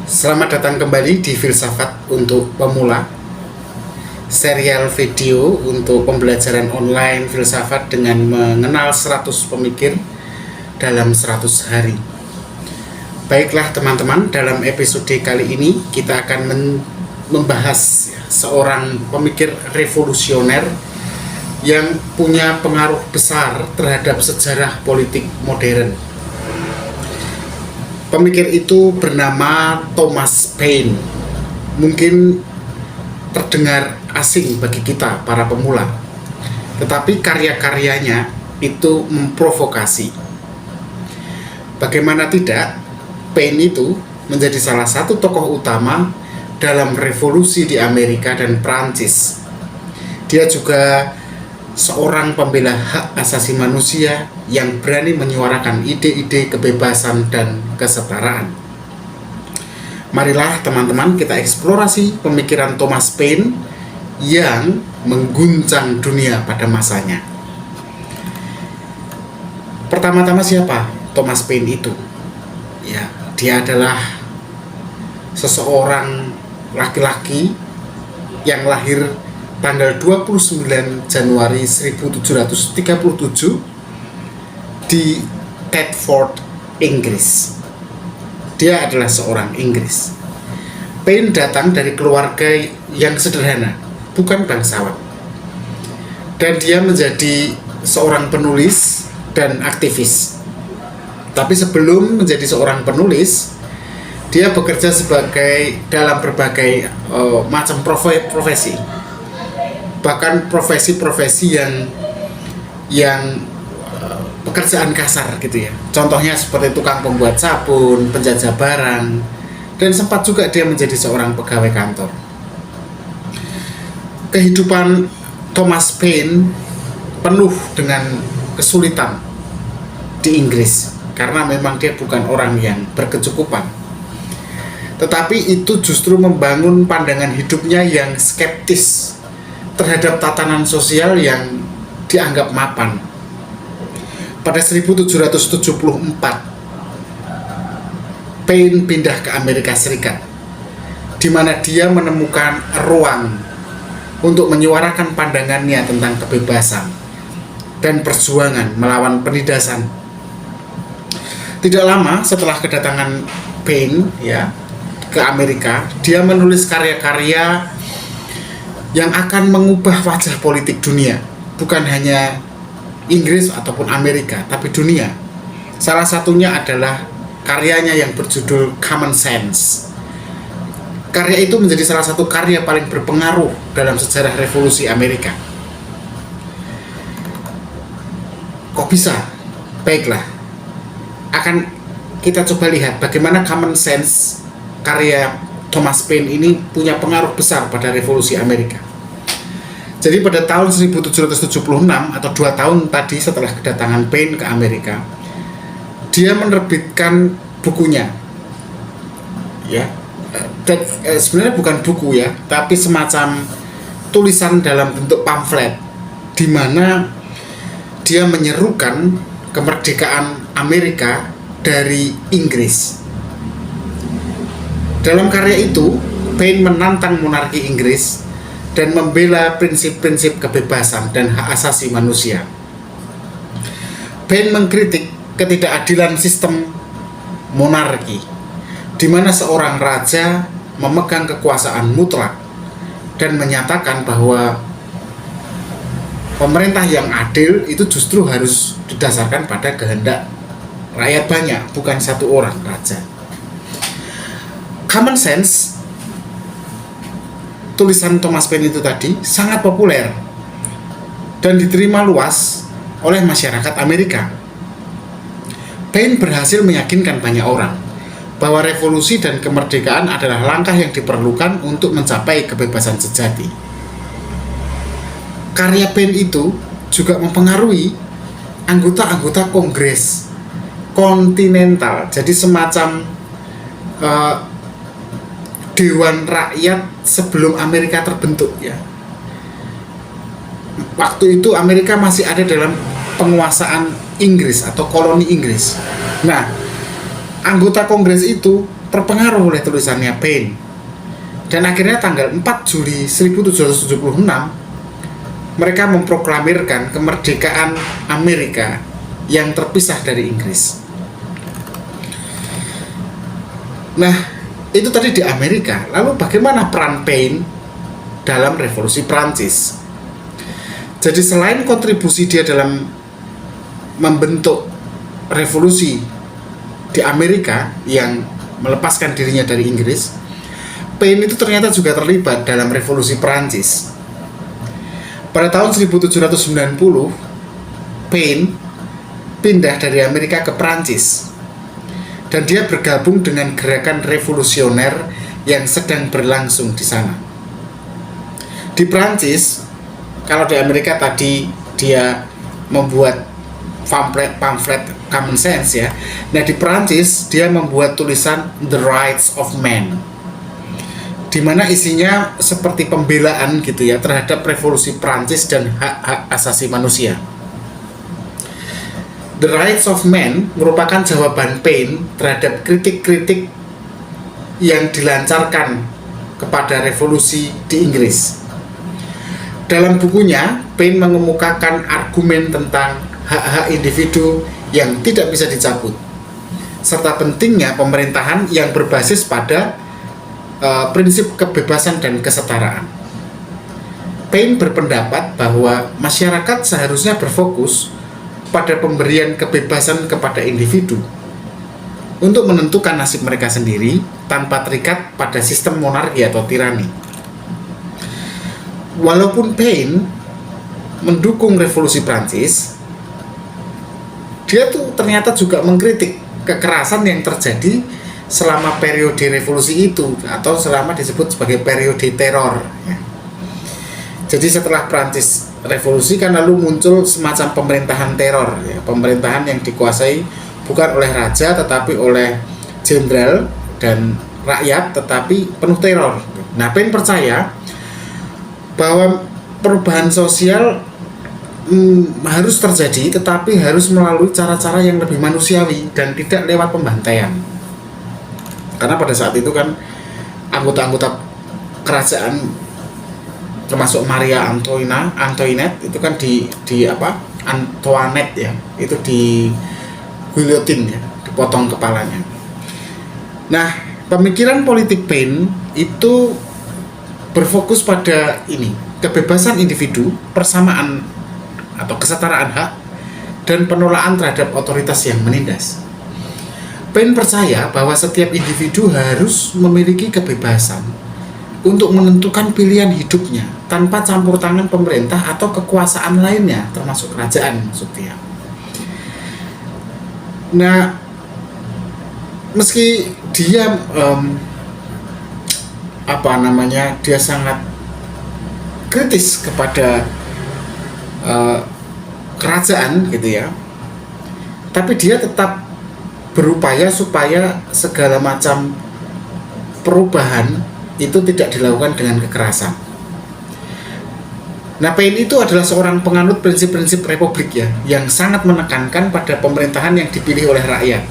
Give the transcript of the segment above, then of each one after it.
Selamat datang kembali di Filsafat untuk Pemula, serial video untuk pembelajaran online filsafat dengan mengenal 100 pemikir dalam 100 hari. Baiklah teman-teman, dalam episode kali ini kita akan membahas seorang pemikir revolusioner yang punya pengaruh besar terhadap sejarah politik modern. Pemikir itu bernama Thomas Paine. Mungkin terdengar asing bagi kita para pemula, tetapi karya-karyanya itu memprovokasi. Bagaimana tidak, Paine itu menjadi salah satu tokoh utama dalam revolusi di Amerika dan Prancis. Dia juga seorang pembela hak asasi manusia yang berani menyuarakan ide-ide kebebasan dan kesetaraan. Marilah teman-teman kita eksplorasi pemikiran Thomas Paine yang mengguncang dunia pada masanya. Pertama-tama siapa Thomas Paine itu? Ya, dia adalah seseorang laki-laki yang lahir tanggal 29 Januari 1737 di Thetford, Inggris. Dia adalah seorang Inggris. Paine datang dari keluarga yang sederhana, bukan bangsawan. Dan dia menjadi seorang penulis dan aktivis. Tapi sebelum menjadi seorang penulis, dia bekerja sebagai dalam berbagai macam profesi. Bahkan profesi-profesi yang pekerjaan kasar gitu ya. Contohnya seperti tukang pembuat sabun, penjajah barang, dan sempat juga dia menjadi seorang pegawai kantor. Kehidupan Thomas Paine penuh dengan kesulitan di Inggris karena memang dia bukan orang yang berkecukupan. Tetapi itu justru membangun pandangan hidupnya yang skeptis terhadap tatanan sosial yang dianggap mapan. Pada 1774, Paine pindah ke Amerika Serikat, di mana dia menemukan ruang untuk menyuarakan pandangannya tentang kebebasan dan perjuangan melawan penindasan. Tidak lama setelah kedatangan Paine ke Amerika, dia menulis karya-karya yang akan mengubah wajah politik dunia, bukan hanya Inggris ataupun Amerika, tapi dunia. Salah satunya adalah karyanya yang berjudul Common Sense. Karya itu menjadi salah satu karya paling berpengaruh dalam sejarah revolusi Amerika. Kok bisa? Baiklah, akan kita coba lihat bagaimana Common Sense karya Thomas Paine ini punya pengaruh besar pada revolusi Amerika. Jadi pada tahun 1776 atau 2 tahun tadi setelah kedatangan Paine ke Amerika, dia menerbitkan bukunya. Dan sebenarnya bukan buku ya, tapi semacam tulisan dalam bentuk pamflet di mana dia menyerukan kemerdekaan Amerika dari Inggris. Dalam karya itu, Paine menantang monarki Inggris dan membela prinsip-prinsip kebebasan dan hak asasi manusia. Paine mengkritik ketidakadilan sistem monarki, di mana seorang raja memegang kekuasaan mutlak dan menyatakan bahwa pemerintah yang adil itu justru harus didasarkan pada kehendak rakyat banyak, bukan satu orang raja. Common Sense, tulisan Thomas Paine itu tadi sangat populer dan diterima luas oleh masyarakat Amerika. Paine berhasil meyakinkan banyak orang bahwa revolusi dan kemerdekaan adalah langkah yang diperlukan untuk mencapai kebebasan sejati. Karya Paine itu juga mempengaruhi anggota-anggota Kongres Kontinental, jadi semacam Dewan Rakyat sebelum Amerika terbentuk ya. Waktu itu Amerika masih ada dalam penguasaan Inggris atau koloni Inggris. Nah, anggota Kongres itu terpengaruh oleh tulisannya Paine. Dan akhirnya tanggal 4 Juli 1776 mereka memproklamirkan kemerdekaan Amerika yang terpisah dari Inggris. Nah, itu tadi di Amerika. Lalu bagaimana peran Paine dalam revolusi Prancis? Jadi selain kontribusi dia dalam membentuk revolusi di Amerika yang melepaskan dirinya dari Inggris, Paine itu ternyata juga terlibat dalam revolusi Prancis. Pada tahun 1790, Paine pindah dari Amerika ke Prancis dan dia bergabung dengan gerakan revolusioner yang sedang berlangsung di sana. Di Prancis, kalau di Amerika tadi dia membuat pamflet common sense ya. Nah, di Prancis dia membuat tulisan The Rights of Man, di mana isinya seperti pembelaan gitu ya terhadap revolusi Prancis dan hak-hak asasi manusia. The Rights of Man merupakan jawaban Paine terhadap kritik-kritik yang dilancarkan kepada revolusi di Inggris. Dalam bukunya, Paine mengemukakan argumen tentang hak-hak individu yang tidak bisa dicabut, serta pentingnya pemerintahan yang berbasis pada prinsip kebebasan dan kesetaraan. Paine berpendapat bahwa masyarakat seharusnya berfokus pada pemberian kebebasan kepada individu untuk menentukan nasib mereka sendiri tanpa terikat pada sistem monarki atau tirani. Walaupun Paine mendukung revolusi Prancis, dia tuh ternyata juga mengkritik kekerasan yang terjadi selama periode revolusi itu atau selama disebut sebagai periode teror. Jadi setelah Prancis revolusi kan lalu muncul semacam pemerintahan teror, ya, pemerintahan yang dikuasai bukan oleh raja tetapi oleh jenderal dan rakyat, tetapi penuh teror. Nah, Paine percaya bahwa perubahan sosial harus terjadi, tetapi harus melalui cara-cara yang lebih manusiawi dan tidak lewat pembantaian. Karena pada saat itu kan anggota-anggota kerajaan termasuk Maria Antoinette itu kan di Antoinette ya, itu di guillotine ya, dipotong kepalanya. Nah, pemikiran politik Paine itu berfokus pada ini, kebebasan individu, persamaan atau kesetaraan hak, dan penolakan terhadap otoritas yang menindas. Paine percaya bahwa setiap individu harus memiliki kebebasan untuk menentukan pilihan hidupnya tanpa campur tangan pemerintah atau kekuasaan lainnya, termasuk kerajaan maksudnya. Nah, meski dia dia sangat kritis kepada kerajaan gitu ya, tapi dia tetap berupaya supaya segala macam perubahan itu tidak dilakukan dengan kekerasan. Nah, Paine itu adalah seorang penganut prinsip-prinsip republik ya, yang sangat menekankan pada pemerintahan yang dipilih oleh rakyat,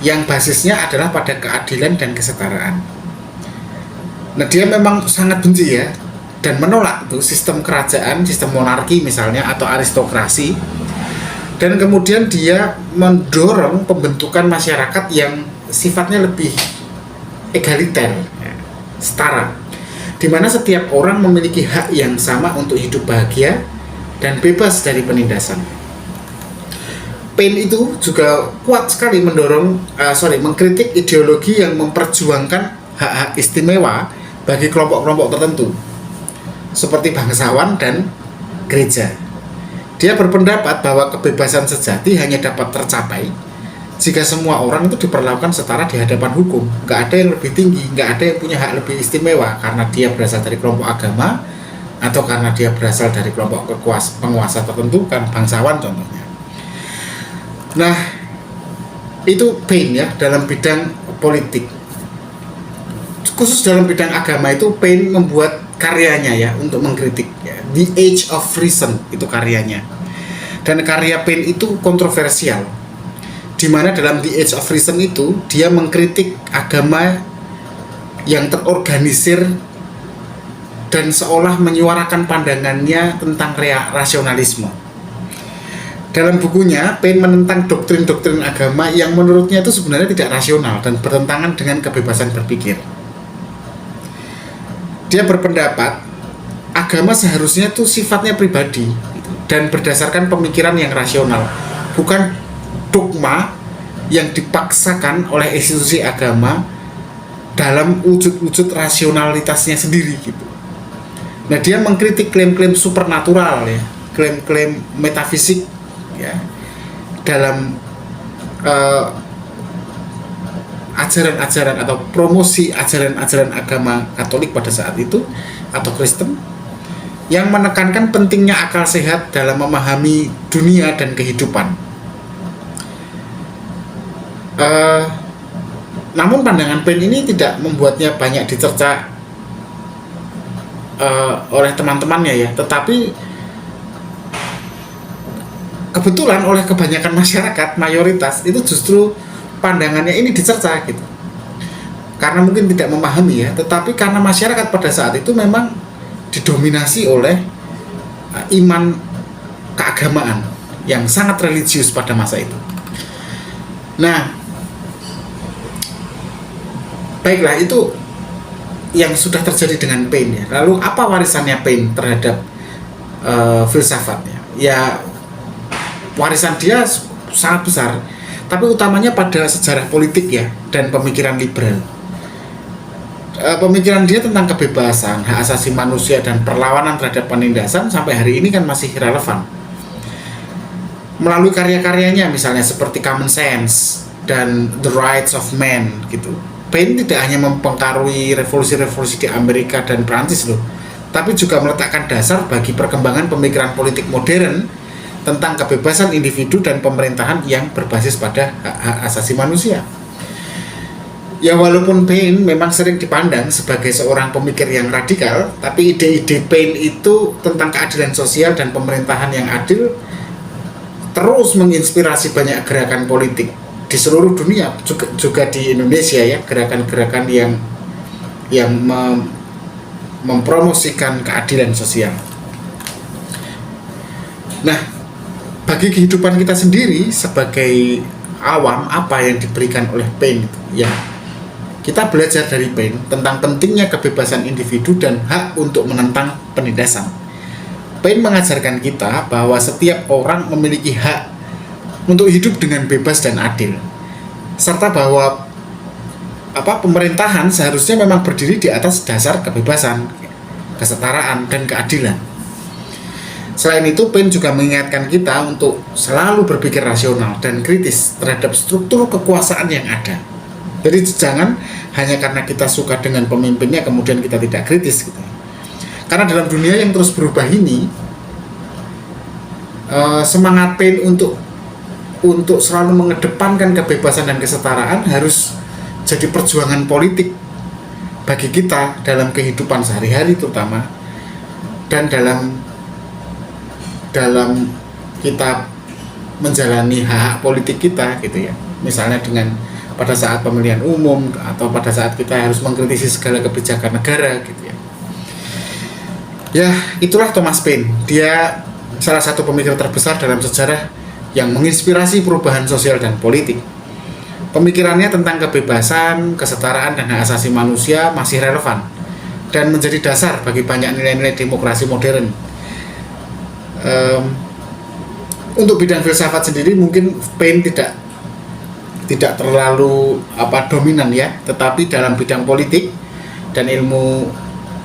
yang basisnya adalah pada keadilan dan kesetaraan. Nah, dia memang sangat benci ya dan menolak tuh sistem kerajaan, sistem monarki misalnya atau aristokrasi, dan kemudian dia mendorong pembentukan masyarakat yang sifatnya lebih egaliter, setara, di mana setiap orang memiliki hak yang sama untuk hidup bahagia dan bebas dari penindasan. Paine itu juga kuat sekali mengkritik ideologi yang memperjuangkan hak-hak istimewa bagi kelompok-kelompok tertentu, seperti bangsawan dan gereja. Dia berpendapat bahwa kebebasan sejati hanya dapat tercapai jika semua orang itu diperlakukan setara di hadapan hukum. Nggak ada yang lebih tinggi, nggak ada yang punya hak lebih istimewa karena dia berasal dari kelompok agama atau karena dia berasal dari kelompok penguasa tertentu, kan bangsawan contohnya. Nah, itu Paine ya dalam bidang politik. Khusus dalam bidang agama itu Paine membuat karyanya ya untuk mengkritik ya. The Age of Reason itu karyanya. Dan karya Paine itu kontroversial. di mana dalam The Age of Reason itu dia mengkritik agama yang terorganisir dan seolah menyuarakan pandangannya tentang rasionalisme. Dalam bukunya, Paine menentang doktrin-doktrin agama yang menurutnya itu sebenarnya tidak rasional dan bertentangan dengan kebebasan berpikir. Dia berpendapat agama seharusnya itu sifatnya pribadi dan berdasarkan pemikiran yang rasional, bukan dogma yang dipaksakan oleh institusi agama dalam wujud-wujud rasionalitasnya sendiri gitu. Nah, dia mengkritik klaim-klaim supernatural ya, klaim-klaim metafisik ya dalam ajaran-ajaran atau promosi ajaran-ajaran agama Katolik pada saat itu atau Kristen yang menekankan pentingnya akal sehat dalam memahami dunia dan kehidupan. Namun pandangan Paine ini tidak membuatnya banyak dicerca oleh teman-temannya ya, tetapi kebetulan oleh kebanyakan masyarakat, mayoritas itu justru pandangannya ini dicerca gitu. Karena mungkin tidak memahami ya, tetapi karena masyarakat pada saat itu memang didominasi oleh iman keagamaan yang sangat religius pada masa itu. Nah, baiklah, itu yang sudah terjadi dengan Paine ya. Lalu apa warisannya Paine terhadap filsafatnya? Ya, warisan dia sangat besar, tapi utamanya pada sejarah politik ya dan pemikiran liberal. Pemikiran dia tentang kebebasan, hak asasi manusia dan perlawanan terhadap penindasan sampai hari ini kan masih relevan. Melalui karya-karyanya misalnya seperti Common Sense dan The Rights of Man gitu. Paine tidak hanya mempengaruhi revolusi-revolusi di Amerika dan Prancis loh, tapi juga meletakkan dasar bagi perkembangan pemikiran politik modern tentang kebebasan individu dan pemerintahan yang berbasis pada hak asasi manusia. Ya, walaupun Paine memang sering dipandang sebagai seorang pemikir yang radikal, tapi ide-ide Paine itu tentang keadilan sosial dan pemerintahan yang adil terus menginspirasi banyak gerakan politik di seluruh dunia, juga di Indonesia ya, gerakan-gerakan yang mempromosikan keadilan sosial. Nah, bagi kehidupan kita sendiri sebagai awam, apa yang diberikan oleh Paine ya, kita belajar dari Paine tentang pentingnya kebebasan individu dan hak untuk menentang penindasan. Paine mengajarkan kita bahwa setiap orang memiliki hak untuk hidup dengan bebas dan adil, serta bahwa pemerintahan seharusnya memang berdiri di atas dasar kebebasan, kesetaraan, dan keadilan. Selain itu, Paine juga mengingatkan kita untuk selalu berpikir rasional dan kritis terhadap struktur kekuasaan yang ada. Jadi jangan hanya karena kita suka dengan pemimpinnya kemudian kita tidak kritis gitu. Karena dalam dunia yang terus berubah ini, semangat Paine untuk selalu mengedepankan kebebasan dan kesetaraan harus jadi perjuangan politik bagi kita dalam kehidupan sehari-hari terutama, dan dalam kita menjalani hak politik kita gitu ya. Misalnya dengan pada saat pemilihan umum atau pada saat kita harus mengkritisi segala kebijakan negara gitu ya. Ya, itulah Thomas Paine. Dia salah satu pemikir terbesar dalam sejarah yang menginspirasi perubahan sosial dan politik. Pemikirannya tentang kebebasan, kesetaraan, dan hak asasi manusia masih relevan dan menjadi dasar bagi banyak nilai-nilai demokrasi modern. Untuk bidang filsafat sendiri mungkin Paine tidak terlalu dominan ya, tetapi dalam bidang politik dan ilmu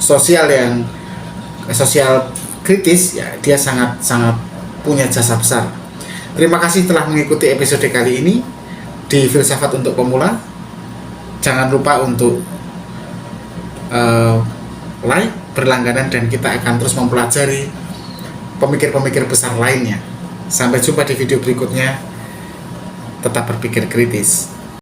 sosial yang sosial kritis ya, dia sangat punya jasa besar. Terima kasih telah mengikuti episode kali ini di Filsafat untuk Pemula. Jangan lupa untuk like, berlangganan, dan kita akan terus mempelajari pemikir-pemikir besar lainnya. Sampai jumpa di video berikutnya. Tetap berpikir kritis.